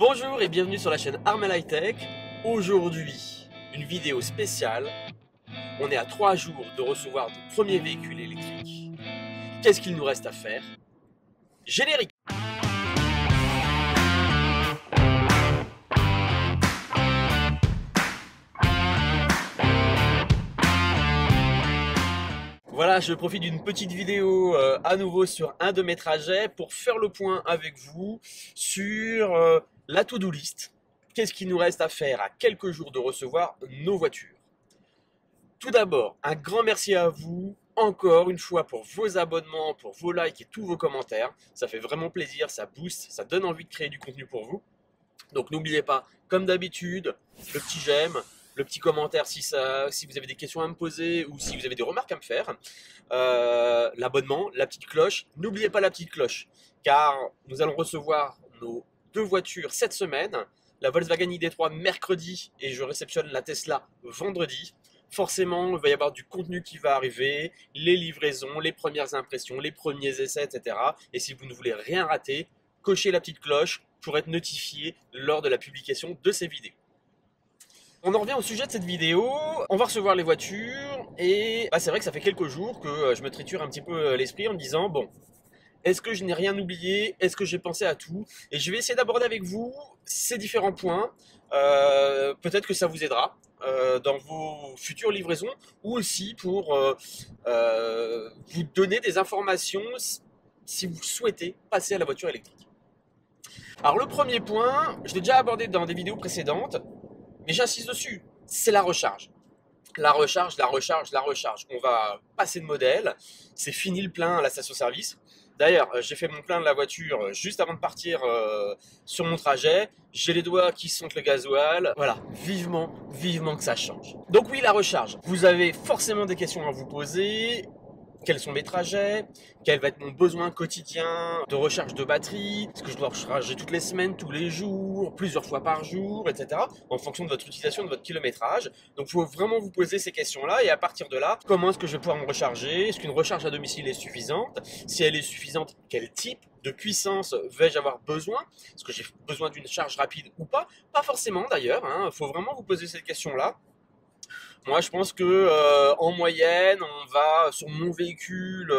Bonjour et bienvenue sur la chaîne Armel High Tech. Aujourd'hui, une vidéo spéciale. On est à 3 jours de recevoir notre premier véhicule électrique. Qu'est-ce qu'il nous reste à faire? Générique! Voilà, je profite d'une petite vidéo à nouveau sur un de mes trajets pour faire le point avec vous sur la to-do list. Qu'est-ce qu'il nous reste à faire à quelques jours de recevoir nos voitures? Tout d'abord, un grand merci à vous encore une fois pour vos abonnements, pour vos likes et tous vos commentaires. Ça fait vraiment plaisir, ça booste, ça donne envie de créer du contenu pour vous. Donc n'oubliez pas, comme d'habitude, le petit j'aime, le petit commentaire si vous avez des questions à me poser ou si vous avez des remarques à me faire, l'abonnement, la petite cloche. N'oubliez pas la petite cloche, car nous allons recevoir nos 2 voitures cette semaine, la Volkswagen ID.3 mercredi et je réceptionne la Tesla vendredi. Forcément, il va y avoir du contenu qui va arriver, les livraisons, les premières impressions, les premiers essais, etc. Et si vous ne voulez rien rater, cochez la petite cloche pour être notifié lors de la publication de ces vidéos. On en revient au sujet de cette vidéo. On va recevoir les voitures et c'est vrai que ça fait quelques jours que je me triture un petit peu l'esprit en me disant bon, est-ce que je n'ai rien oublié? Est-ce que j'ai pensé à tout? Et je vais essayer d'aborder avec vous ces différents points. Peut-être que ça vous aidera dans vos futures livraisons ou aussi pour vous donner des informations si vous souhaitez passer à la voiture électrique. Alors le premier point, je l'ai déjà abordé dans des vidéos précédentes, mais j'insiste dessus, c'est la recharge. La recharge. On va passer de modèle, c'est fini le plein à la station-service. D'ailleurs, j'ai fait mon plein de la voiture juste avant de partir sur mon trajet. J'ai les doigts qui sentent le gasoil. Voilà, vivement que ça change. Donc oui, la recharge. Vous avez forcément des questions à vous poser. Quels sont mes trajets? Quel va être mon besoin quotidien de recharge de batterie? Est-ce que je dois recharger toutes les semaines, tous les jours, plusieurs fois par jour, etc. En fonction de votre utilisation, de votre kilométrage. Donc il faut vraiment vous poser ces questions-là et à partir de là, comment est-ce que je vais pouvoir me recharger? Est-ce qu'une recharge à domicile est suffisante? Si elle est suffisante, quel type de puissance vais-je avoir besoin? Est-ce que j'ai besoin d'une charge rapide ou pas? Pas forcément d'ailleurs, il faut vraiment vous poser cette question-là. Moi, je pense que en moyenne, on va sur mon véhicule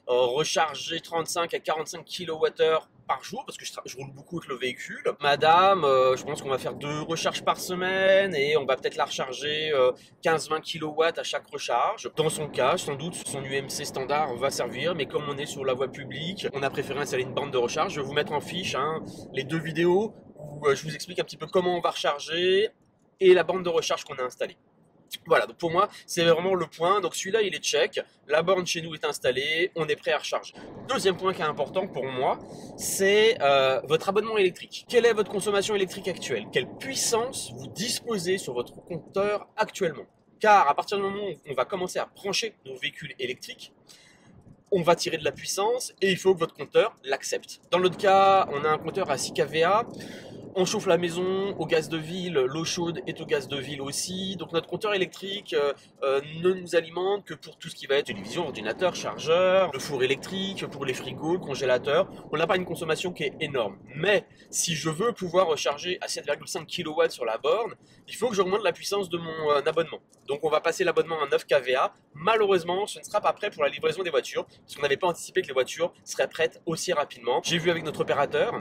recharger 35 à 45 kWh par jour parce que je roule beaucoup avec le véhicule. Madame, je pense qu'on va faire 2 recharges par semaine et on va peut-être la recharger 15-20 kW à chaque recharge. Dans son cas, sans doute, son UMC standard va servir, mais comme on est sur la voie publique, on a préféré installer une borne de recharge. Je vais vous mettre en fiche les 2 vidéos où je vous explique un petit peu comment on va recharger et la borne de recharge qu'on a installée. Voilà, donc pour moi, c'est vraiment le point. Donc celui-là, il est check. La borne chez nous est installée. On est prêt à recharger. Deuxième point qui est important pour moi, c'est votre abonnement électrique. Quelle est votre consommation électrique actuelle? Quelle puissance vous disposez sur votre compteur actuellement? Car à partir du moment où on va commencer à brancher nos véhicules électriques, on va tirer de la puissance et il faut que votre compteur l'accepte. Dans notre cas, on a un compteur à 6 kVA. On chauffe la maison au gaz de ville, l'eau chaude est au gaz de ville aussi. Donc notre compteur électrique ne nous alimente que pour tout ce qui va être télévision, ordinateur, chargeur, le four électrique, pour les frigos, le congélateur. On n'a pas une consommation qui est énorme. Mais si je veux pouvoir recharger à 7,5 kW sur la borne, il faut que j'augmente la puissance de mon abonnement. Donc on va passer l'abonnement à 9 kVA. Malheureusement, ce ne sera pas prêt pour la livraison des voitures, parce qu'on n'avait pas anticipé que les voitures seraient prêtes aussi rapidement. J'ai vu avec notre opérateur.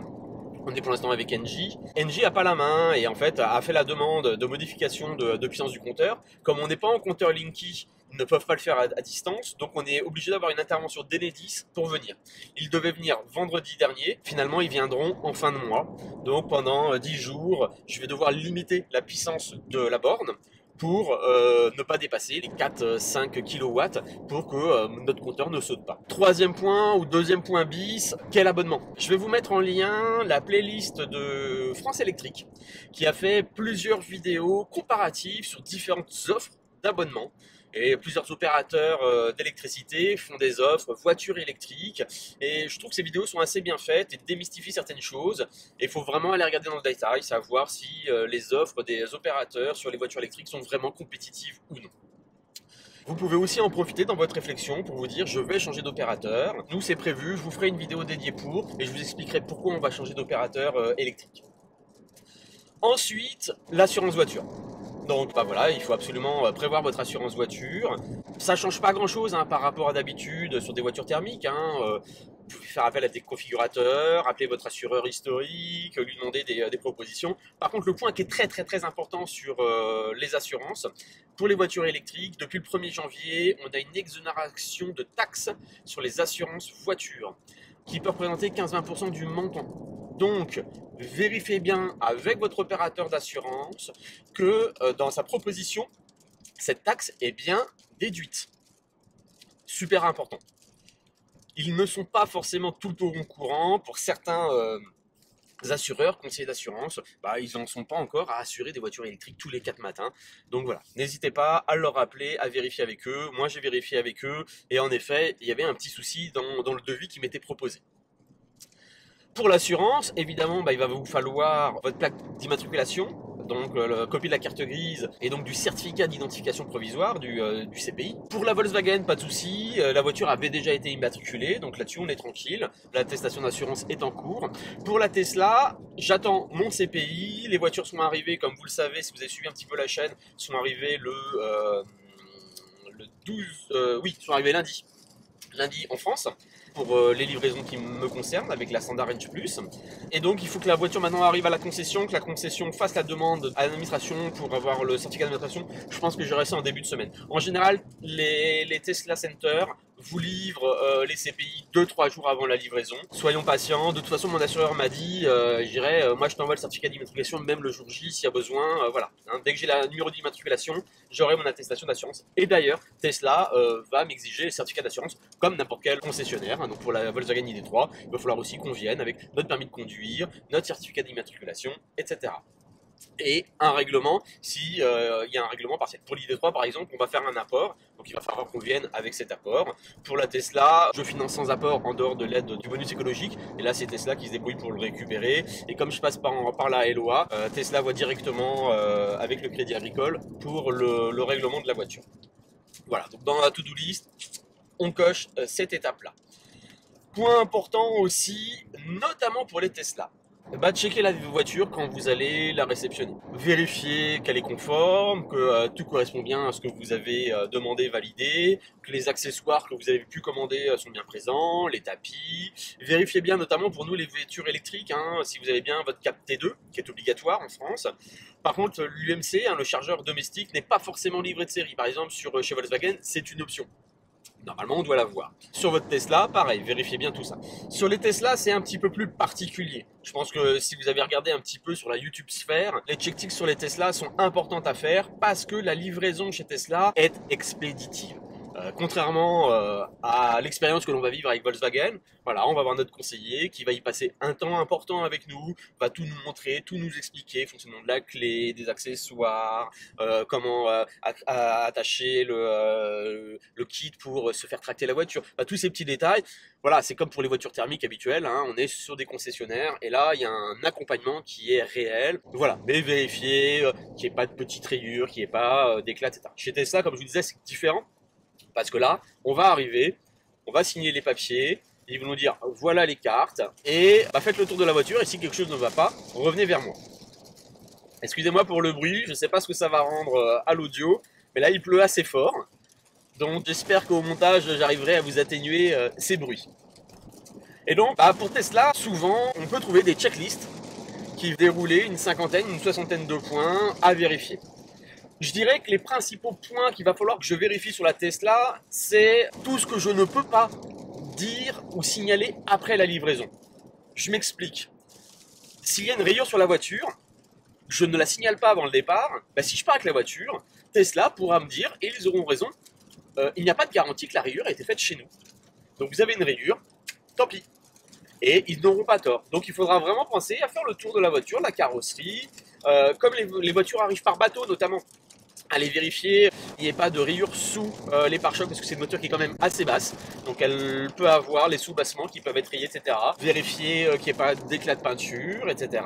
On est pour l'instant avec Engie. Engie n'a pas la main et en fait a fait la demande de modification de puissance du compteur. Comme on n'est pas en compteur Linky, ils ne peuvent pas le faire à distance, donc on est obligé d'avoir une intervention d'Enedis pour venir. Ils devaient venir vendredi dernier, finalement ils viendront en fin de mois. Donc pendant 10 jours, je vais devoir limiter la puissance de la borne pour ne pas dépasser les 4-5 kW pour que notre compteur ne saute pas. Troisième point ou deuxième point bis, quel abonnement? Je vais vous mettre en lien la playlist de France Électrique qui a fait plusieurs vidéos comparatives sur différentes offres d'abonnement. Et plusieurs opérateurs d'électricité font des offres voitures électriques et je trouve que ces vidéos sont assez bien faites et démystifient certaines choses et il faut vraiment aller regarder dans le détail, savoir si les offres des opérateurs sur les voitures électriques sont vraiment compétitives ou non. Vous pouvez aussi en profiter dans votre réflexion pour vous dire je vais changer d'opérateur. Nous c'est prévu, je vous ferai une vidéo dédiée pour et je vous expliquerai pourquoi on va changer d'opérateur électrique. Ensuite, l'assurance voiture. Donc bah voilà, il faut absolument prévoir votre assurance voiture. Ça change pas grand chose par rapport à d'habitude sur des voitures thermiques. Vous pouvez faire appel à des configurateurs, appeler votre assureur historique, lui demander des propositions. Par contre, le point qui est très important sur les assurances, pour les voitures électriques, depuis le 1er janvier, on a une exonération de taxes sur les assurances voitures qui peut représenter 15-20% du montant. Donc, vérifiez bien avec votre opérateur d'assurance que dans sa proposition, cette taxe est bien déduite. Super important. Ils ne sont pas forcément tout le temps au courant. Pour certains assureurs, conseillers d'assurance, ils n'en sont pas encore à assurer des voitures électriques tous les 4 matins. Donc voilà, n'hésitez pas à leur rappeler, à vérifier avec eux. Moi, j'ai vérifié avec eux et en effet, il y avait un petit souci dans le devis qui m'était proposé. Pour l'assurance, évidemment, il va vous falloir votre plaque d'immatriculation, donc la copie de la carte grise et donc du certificat d'identification provisoire du CPI. Pour la Volkswagen, pas de souci, la voiture avait déjà été immatriculée, donc là-dessus on est tranquille, l'attestation d'assurance est en cours. Pour la Tesla, j'attends mon CPI, les voitures sont arrivées, comme vous le savez, si vous avez suivi un petit peu la chaîne, sont arrivées le 12, oui, sont arrivées lundi en France, pour les livraisons qui me concernent avec la Standard Range Plus. Et donc il faut que la voiture maintenant arrive à la concession, que la concession fasse la demande à l'administration pour avoir le certificat d'administration. Je pense que j'aurai ça en début de semaine. En général, les Tesla Center vous livrent les CPI 2-3 jours avant la livraison. Soyons patients. De toute façon, mon assureur m'a dit, moi je t'envoie le certificat d'immatriculation même le jour J s'il y a besoin. Voilà. Dès que j'ai le numéro d'immatriculation, j'aurai mon attestation d'assurance. Et d'ailleurs, Tesla va m'exiger le certificat d'assurance comme n'importe quel concessionnaire. Donc pour la Volkswagen ID3, il va falloir aussi qu'on vienne avec notre permis de conduire, notre certificat d'immatriculation, etc. Et un règlement, si y a un règlement partiel. Pour l'ID3 par exemple, on va faire un apport, donc il va falloir qu'on vienne avec cet apport. Pour la Tesla, je finance sans apport en dehors de l'aide du bonus écologique, et là c'est Tesla qui se débrouille pour le récupérer. Et comme je passe par la LOA, Tesla voit directement avec le Crédit Agricole pour le règlement de la voiture. Voilà, donc dans la to-do list, on coche cette étape-là. Point important aussi, notamment pour les Tesla. Checkez la voiture quand vous allez la réceptionner. Vérifiez qu'elle est conforme, que tout correspond bien à ce que vous avez demandé, validé, que les accessoires que vous avez pu commander sont bien présents, les tapis. Vérifiez bien, notamment pour nous les voitures électriques, si vous avez bien votre câble T2, qui est obligatoire en France. Par contre, l'UMC, le chargeur domestique, n'est pas forcément livré de série. Par exemple, chez Volkswagen, c'est une option. Normalement, on doit l'avoir. Sur votre Tesla, pareil, vérifiez bien tout ça. Sur les Tesla, c'est un petit peu plus particulier. Je pense que si vous avez regardé un petit peu sur la YouTube sphère, les check-ticks sur les Tesla sont importantes à faire parce que la livraison chez Tesla est expéditive. Contrairement à l'expérience que l'on va vivre avec Volkswagen, voilà, on va avoir notre conseiller qui va y passer un temps important avec nous, va tout nous montrer, tout nous expliquer, fonctionnement de la clé, des accessoires, comment attacher le kit pour se faire tracter la voiture, tous ces petits détails. Voilà, c'est comme pour les voitures thermiques habituelles, on est sur des concessionnaires et là il y a un accompagnement qui est réel. Voilà, mais vérifiez qu'il n'y ait pas de petites rayures, qu'il n'y ait pas d'éclats, etc. Chez Tesla, comme je vous disais, c'est différent. Parce que là, on va arriver, on va signer les papiers, ils vont nous dire voilà les cartes, et faites le tour de la voiture, et si quelque chose ne va pas, revenez vers moi. Excusez-moi pour le bruit, je ne sais pas ce que ça va rendre à l'audio, mais là il pleut assez fort, donc j'espère qu'au montage j'arriverai à vous atténuer ces bruits. Et donc pour Tesla, souvent on peut trouver des checklists qui déroulent une cinquantaine, une soixantaine de points à vérifier. Je dirais que les principaux points qu'il va falloir que je vérifie sur la Tesla, c'est tout ce que je ne peux pas dire ou signaler après la livraison. Je m'explique. S'il y a une rayure sur la voiture, je ne la signale pas avant le départ. Si je pars avec la voiture, Tesla pourra me dire, et ils auront raison, il n'y a pas de garantie que la rayure a été faite chez nous. Donc vous avez une rayure, tant pis. Et ils n'auront pas tort. Donc il faudra vraiment penser à faire le tour de la voiture, la carrosserie, comme les voitures arrivent par bateau notamment. Allez vérifier, n'y ait pas de rayures sous les pare-chocs parce que c'est une voiture qui est quand même assez basse. Donc elle peut avoir les sous-bassements qui peuvent être rayés, etc. Vérifier qu'il n'y ait pas d'éclat de peinture, etc.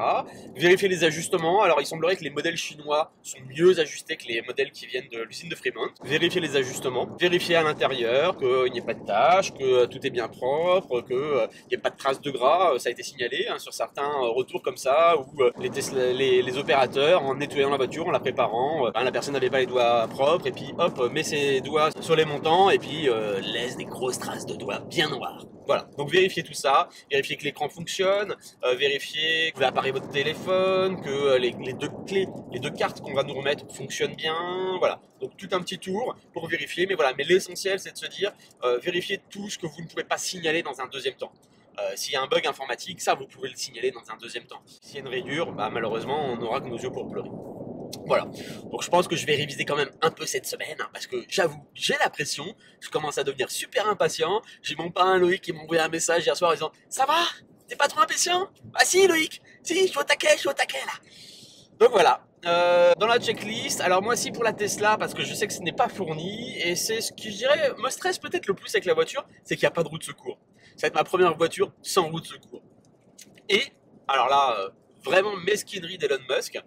Vérifier les ajustements. Alors il semblerait que les modèles chinois sont mieux ajustés que les modèles qui viennent de l'usine de Fremont. Vérifier les ajustements. Vérifier à l'intérieur qu'il n'y ait pas de tâches, que tout est bien propre, qu'il n'y ait pas de traces de gras. Ça a été signalé sur certains retours comme ça où les opérateurs, en nettoyant la voiture, en la préparant, la personne n'avait pas les doigts propres et puis hop, met ses doigts sur les montants et puis laisse des grosses traces de doigts bien noirs. Voilà, donc vérifiez tout ça, vérifiez que l'écran fonctionne, vérifiez que vous appareillez votre téléphone, que les deux clés, les deux cartes qu'on va nous remettre fonctionnent bien, voilà. Donc tout un petit tour pour vérifier, mais voilà, mais l'essentiel c'est de se dire, vérifiez tout ce que vous ne pouvez pas signaler dans un deuxième temps. S'il y a un bug informatique, ça vous pouvez le signaler dans un deuxième temps. S'il y a une rayure, bah, malheureusement on n'aura que nos yeux pour pleurer. Voilà, donc je pense que je vais réviser quand même un peu cette semaine, hein, parce que j'avoue, j'ai la pression, je commence à devenir super impatient. J'ai mon parrain Loïc qui m'a envoyé un message hier soir en disant « Ça va? T'es pas trop impatient ?»« Ah si Loïc, si, je suis au taquet là !» Donc voilà, dans la checklist, alors moi aussi pour la Tesla, parce que je sais que ce n'est pas fourni, et c'est ce qui, je dirais, me stresse peut-être le plus avec la voiture, c'est qu'il n'y a pas de roue de secours. Ça va être ma première voiture sans roue de secours. Et, alors là, vraiment mesquinerie d'Elon Musk,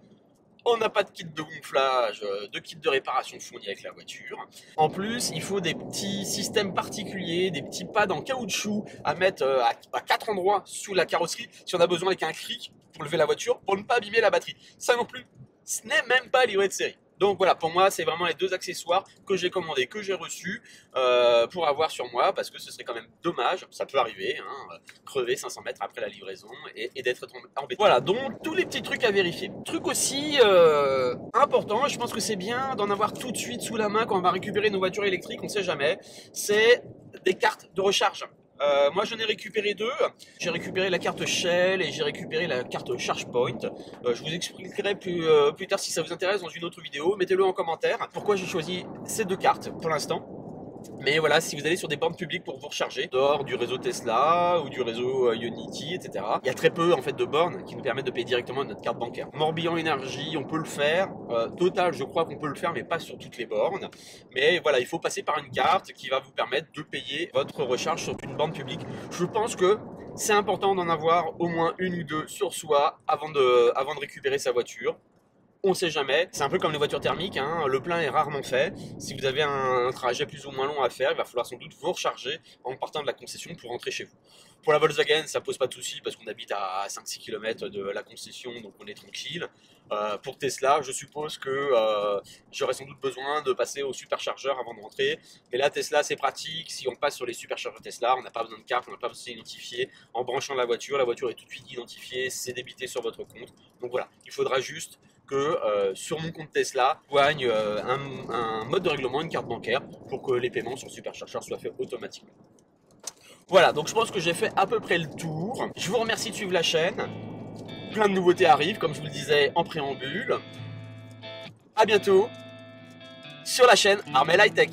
on n'a pas de kit de gonflage, de kit de réparation fourni avec la voiture. En plus, il faut des petits systèmes particuliers, des petits pads en caoutchouc à mettre à 4 endroits sous la carrosserie si on a besoin avec un cric pour lever la voiture pour ne pas abîmer la batterie. Ça non plus, ce n'est même pas livré de série. Donc voilà, pour moi, c'est vraiment les deux accessoires que j'ai commandés, que j'ai reçus pour avoir sur moi, parce que ce serait quand même dommage, ça peut arriver, hein, crever 500 mètres après la livraison et d'être embêté. Voilà, donc tous les petits trucs à vérifier. Truc aussi important, je pense que c'est bien d'en avoir tout de suite sous la main quand on va récupérer nos voitures électriques, on ne sait jamais, c'est des cartes de recharge. Moi j'en ai récupéré deux, j'ai récupéré la carte Shell et j'ai récupéré la carte ChargePoint. Je vous expliquerai plus tard si ça vous intéresse dans une autre vidéo, mettez-le en commentaire pourquoi j'ai choisi ces deux cartes pour l'instant. Mais voilà, si vous allez sur des bornes publiques pour vous recharger, dehors du réseau Tesla ou du réseau Ionity, etc., il y a très peu en fait de bornes qui nous permettent de payer directement notre carte bancaire. Morbihan Énergie, on peut le faire. Total, je crois qu'on peut le faire, mais pas sur toutes les bornes. Mais voilà, il faut passer par une carte qui va vous permettre de payer votre recharge sur une borne publique. Je pense que c'est important d'en avoir au moins une ou deux sur soi avant de récupérer sa voiture. On ne sait jamais, c'est un peu comme les voitures thermiques, hein, le plein est rarement fait. Si vous avez un trajet plus ou moins long à faire, il va falloir sans doute vous recharger en partant de la concession pour rentrer chez vous. Pour la Volkswagen, ça pose pas de souci parce qu'on habite à 5-6 km de la concession, donc on est tranquille. Pour Tesla, je suppose que j'aurais sans doute besoin de passer au superchargeur avant de rentrer. Mais là, Tesla, c'est pratique. Si on passe sur les superchargeurs Tesla, on n'a pas besoin de carte, on n'a pas besoin d'identifier. En branchant la voiture est tout de suite identifiée, c'est débité sur votre compte. Donc voilà, il faudra juste que sur mon compte Tesla, je joigne un mode de règlement, une carte bancaire, pour que les paiements sur le superchargeur soient faits automatiquement. Voilà, donc je pense que j'ai fait à peu près le tour. Je vous remercie de suivre la chaîne. Plein de nouveautés arrivent, comme je vous le disais en préambule. A bientôt sur la chaîne Armel High Tech.